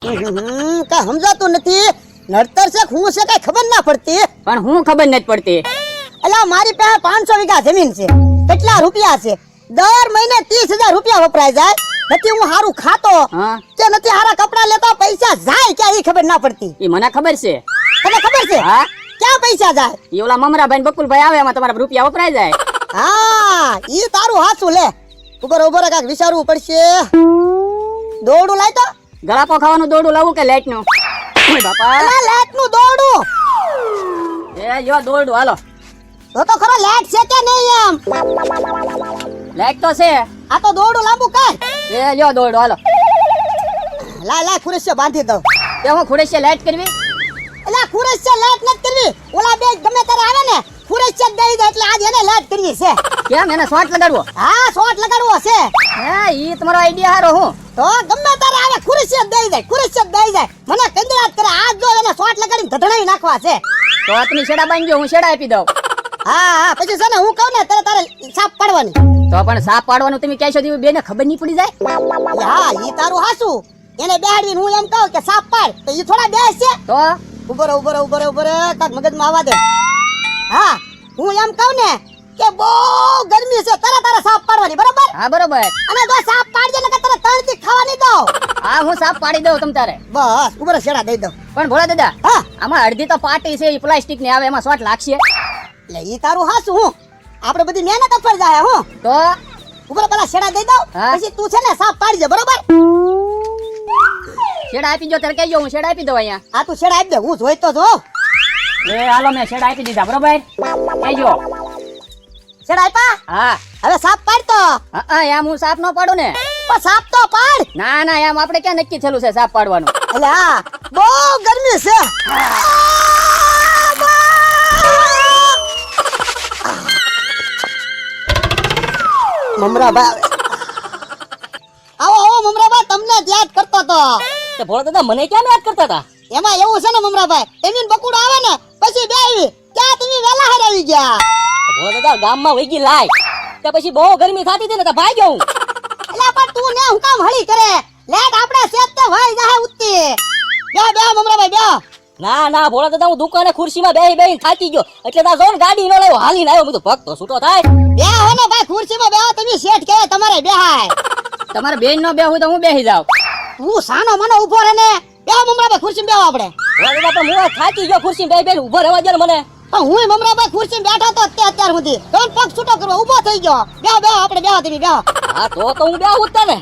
કા સમજાતું નથી. નડતર છે હું છે કઈ ખબર ના પડતી. પણ હું ખબર નથી પડતી. અલા મારી પાસે 500 વીઘા જમીન છે. કેટલા રૂપિયા છે? દર મહિને 30,000 રૂપિયા વપરાય જાય. નથી હું હારું ખાતો કે નથી હારા કપડા લેતો, પૈસા જાય ક્યાં ઈ ખબર ના પડતી. ઈ મને ખબર છે. તને ખબર છે? હા. ક્યાં પૈસા જાય? ઈ ઓલા મમરાભાઈ ને બકુલભાઈ આવે એમાં તમારા રૂપિયા વપરાય જાય. હા ઈ તારું હાચું લે. ઉપર ઉપર કાક વિચારવું પડશે. દોડું લાય તો. ગળાપો ખાવાનું દોડું લાવું કે લાઈટ નું? બાપા અલા લાઈટ નું દોડું. એ જો દોડું હાલો. તો ખરો લાઈટ છે કે નહીં એમ? લાઈટ તો છે. આ તો દોડું લાંબુ કર. એ લ્યો દોડું હાલો. લાય ખુરશીઓ બાંધી દઉં. તે હું ખુરશીએ લાઈટ કરવી? અલા ખુરશીઓ લાઈટ નથી કરવી. ઓલા બે ગમે ત્યારે આવે ને ખુરશીઓ દઈ દે એટલે આજ એને લાઈટ કરવી છે. કેમ એને શોર્ટ લગાડવો? હા શોર્ટ લગાડવો છે. હે ઈ તમારો આઈડિયા હારો હું. તો ગમે ત્યારે આવે ખુરશીઓ દઈ જાય, ખુરશીઓ દઈ જાય. મને કંદરાત કરે. આજ જો એને શોર્ટ લગાડીને ધધડાઈ નાખવા છે. તો તમે શેડા બાંધજો, હું શેડા આપી દઉં. હા પછી છે ને હું કહું ને ત્યારે તારે સાપ પાડવાની. તો પણ સાપ પાડવાનું તમે કહેશો તો બેને ખબર નહીં પડી જાય. હા ઈ તારું હાસું. એને બેહાડીને હું એમ કહું કે સાપ પાડ તો ઈ થોડા બેસશે. તો ઉભર કાક મગજમાં આવવા દે. હા હું એમ કહું ને કે બહુ ગરમી છે, તારા સાપ પાડવાની, બરાબર? હા બરોબર. અને જો સાપ પાડજે ને કે તારે તણથી ખાવા નહીં દઉં. હા હું સાપ પાડી દઉં તમ તારે. બસ ઉભર શેડા દઈ દઉં. પણ ભોળા દાદા, હા આમાં અડધી તો પાટી છે ઈ પ્લાસ્ટિક ની આવે, એમાં શોર્ટ લાગશે. એટલે ઈ તારું હાસું. હું આપણે બધી મહેનત અફર જાય. હું તો ઉભર પેલા શેડા દઈ દઉં, હા. પછી તું છે ને સાપ પાડજે, બરોબર? શેડા આપી જો તારે કહેજો, હું શેડા આપી દઉં અહીંયા. આ તું શેડા આપી દે, હું જોઈ તો જો. એ હાલો મેં શેડા આપી દીધા, બરોબર? કહેજો. શેડા આપ્યા? હા હવે સાપ પાડ તો. હા એમ હું સાપ નો પાડું ને. પણ સાપ તો પાડ. ના ના એમ આપણે ક્યાં નક્કી થયેલું છે સાપ પાડવાનું? એટલે હા બહુ ગરમી છે. મમરાભાઈ આવો મમરાભાઈ, તમને જ યાદ કરતો તો. તે ભોળા દાદા મને કેમ યાદ કરતા હતા? એમાં એવું છે ને મમરાભાઈ, એમીન બકુડો આવે ને પછી બે આવી ત્યાં તમે વેલા હાર આવી ગયા. ભોળા દાદા ગામમાં વહી ગઈ લાઈ, તે પછી બહુ ગરમી થતી હતી ને તો ભાઈ ગયો હું. એટલે પણ તું ને હું કામ હળી કરે? લેટ આપણે સેટ તે ભાઈ જાહે ઉત્તી. બે મમરાભાઈ બે. ના ના ભોળા દાદા, હું દુકાને ખુરશીમાં બેહી થાકી ગયો એટલે તાર જોન ગાડી ન લાવ્યો, હાલીને આવ્યો. બધું ભક્તો છૂટો થાય. બે હો ને ભાઈ, ખુરશીમાં બે તમે સેટ કે તમારે બેહાય. તમારે બેન નો બેહું તો હું બેહી જાવ. હું સાનો મને ઊભો રહે ને. બે મમરાભાઈ ખુરશીમાં બેહો આપણે. ભોળા દાદા પણ હું થાકી ગયો, ખુરશીમાં બેહી ઊભો રહેવા દે ને મને. પણ હું મમરાભાઈ ખુરશીમાં બેઠો તો અત્યાર સુધી તો પગ છૂટો કરવા ઊભો થઈ ગયો. બે આપણે બેહો તમે બેહો. હા તો હું બેહું જ ને.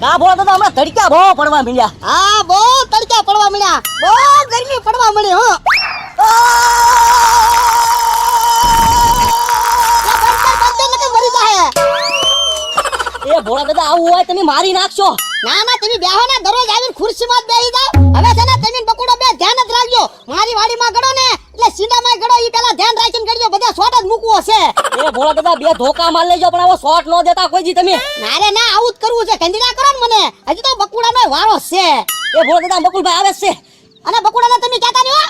કા ભોળા દાદા, હમણાં તડકા બહુ પડવા મળ્યા. હા બહુ તડકા પડવા મળ્યા, બહુ ગરમી પડવા મળી. હો એ ભોળા દાદા આવું હોય તમે મારી નાખશો. ના ના તમે બેહો ને, દરરોજ આવીને ખુરશીમાં જ બેહી જાવ. હવે છે ને તમે બકુડો બે ધ્યાન જ રાખજો. મારી વાડીમાં ગડો ને એટલે સીધામાં ગડો, ઈ પેલા ધ્યાન રાખીને ગડજો. બધા શોટ જ મૂકવો છે. એ ભોળા દાદા બે ધોકા માર લેજો, પણ આવો શોટ ન દેતા કોઈ જી તમે. ના રે ના, આવું જ કરવું છે. કંદીરા કરો ને મને, હજી તો બકુડાનો વારો છે. એ ભોળા દાદા બકુલભાઈ આવે છે. અને બકુડાને તમે કહેતા નહીં હો.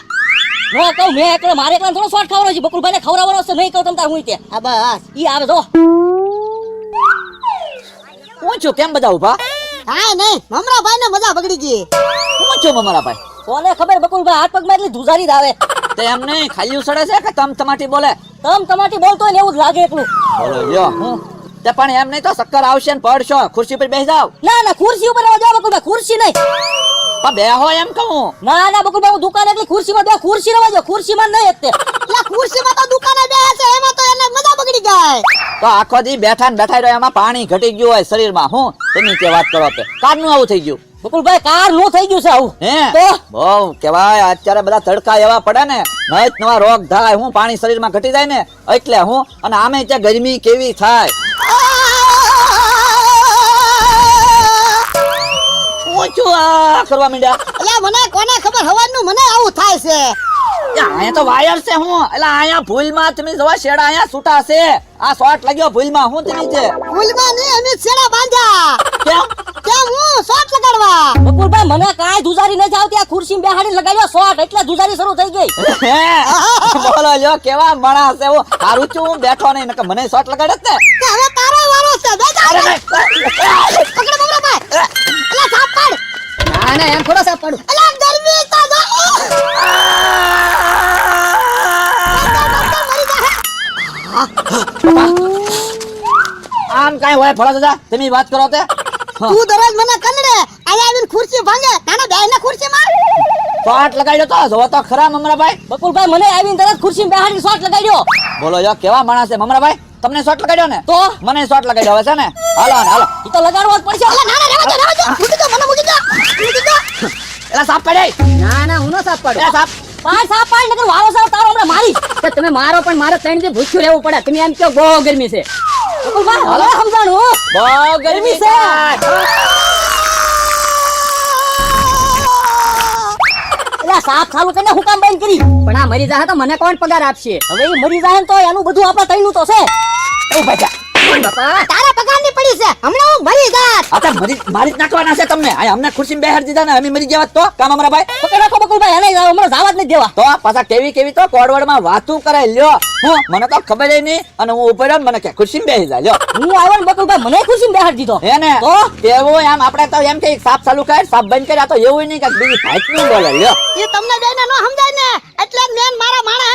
ન કહું મેં એકલો, મારે એકલા થોડો શોટ ખાવાનો છે. બકુલભાઈ ને ખવડાવવાનો છે, નહીં કહું તમ તાર હું તે. આ બસ ઈ આવે જો. હું છું કેમ બધા ઉભા? કાંઈ નહીં, મમરાભાઈ ને મજા બગડી ગઈ. હું છું મમરા ભાઈ? કોને ખબર બકુલભાઈ હાથ પગમાં એટલી ધુજારી જ આવે. તે એમ નહીં ખાલી સડે છે કે તમ તમાટી બોલે? તમ તમાટી બોલતો હોય ને એવું જ લાગે એકલું. બોલો લ્યો હું તે પણ એમ નહીં તો ચક્કર આવશે ને પડશો. ખુરશી પર બેસી જાવ. ના ના ખુરશી ઉપર રહેવા જાવ બકુલભાઈ, ખુરશી નહીં. પણ બેહો એમ કહું. ના ના બકુલભાઈ, હું દુકાને એકલી ખુરશીમાં બે, ખુરશી રહેવા જાવ, ખુરશીમાં નહીં એકતે. એટલે ખુરશીમાં તો દુકાને બેસે છે, એમાં તો એને મજા બગડી જાય. તો આખો દી બેઠા ને બેઠા રહ્યો, એમાં પાણી ઘટી ગયું હોય શરીરમાં. હું તમે કે વાત કરો તે કારનું આવું થઈ ગયું? બકુલભાઈ કાર નું થઈ ગયું છે આવું. હે તો બહુ કેવાય અત્યારે બધા તડકા એવા પડે ને, નત નવા રોગ થાય. હું પાણી શરીરમાં ઘટી જાય ને એટલે હું, અને આમે ત્યાં ગરમી કેવી થાય. ઓછું આ કરવા માંડ્યા. એટલે મને કોને ખબર હવાનું મને આવું થાય છે. અહીંયા તો વાયર છે. હું એટલે અહીંયા ભૂલમાં તમે જોવા શેડા અહીંયા છૂટા છે. આ શોર્ટ લાગ્યો ભૂલમાં. હું તમે છે ભૂલમાં નહીં, અમે છેડા બાંધ્યા. કેમ હું શોટ લગાડવા. બકુલભાઈ મને કાંઈ ધુજારી નથી આવતી. આ ખુરશી બેહાડી લગાડ્યો શોટ એટલે ધુજારી શરૂ થઈ ગઈ. બોલો લ્યો કેવા માણસ છે. હું હારું છું, હું બેઠો નહીં નકર મને શોટ લગાડે જ ને. હવે તારો વારો છે. બે જા. પકડ મમરાભાઈ. એટલે સાપ પાડ. ના ના એમ થોડો સાફ પાડું. અલા ગરમી તો જો આમ કાંઈ હોય ફળા દાદા તમે વાત કરો તે હા. તું દરરોજ મને કંદડે અહીંયા આવીને ખુરશી ભાંગે તાના બેહને ખુરશીમાં શોટ લગાડ્યો તો જોવો તો ખરા મમરાભાઈ. બકુલભાઈ મને આવીને તરત ખુરશીમાં બેહાડીને શોટ લગાડ્યો. બોલો યો કેવા માણસ છે મમરાભાઈ. તમને શોટ લગાડ્યો ને તો મને શોટ લગાડ્યો હવે છે ને. હાલો ને હાલો ઈ તો લગાડવો જ પડશે. અલા ના ના રહેવા દો મૂકી દો મને મૂકી દો એલા સાપ પડે ના ના હું નો સાફ પાડું. એલા સાપ સાફ પાડ નકર વારો સાફ તારો હમણાં મારીશ. કે તમે મારો પણ મારે 3 દી ભૂખ્યું રહેવું પડે. તમે એમ કહો બહુ ગરમી છે. બકુલભાઈ હવે સમજાણું. બહુ ગરમી છે. એલા સાફ ચાલુ કરીને હું કામ બંધ કરી? પણ આ મરી જાહે તો મને કોણ પગાર આપશે? હવે ઈ મરી જાહે ને તો એનું બધું આપણા તઈનું તો છે. ઓ ભાઈ બાપા તારા પગારની પડી છે હમણાં હું મરી જાત અચ્છા મારી જ નાખવાના છે તમને. આ અમને ખુરશીમાં બેહાડી દીધા ને અમે મરી ગયા હોત તો કામ મમરાભાઈ. પકડ રાખો બકુલભાઈ. એને હમણાં જાવા જ નહીં દેવા. તો પાછા કેવી તો કોડવડમાં વાતું કરે લ્યો. હું મને તો ખબર ય નહીં અને હું ઉપર રહ્યો ને મને કે ખુરશીમાં બેસી જાય લ્યો. હું આવ્યો ને બકુલભાઈ મને ખુશીમાં બેહાડી દીધો. હે ને તો એવું એમ આપણે તો એમ કે સાફ ચાલુ કર સાફ બંધ કરી. આ તો એવું નહીં કે બીજી ભાઈ નું બોલે લ્યો. એ તમને બેને નો સમજાય ને એટલે મેન મારા માણા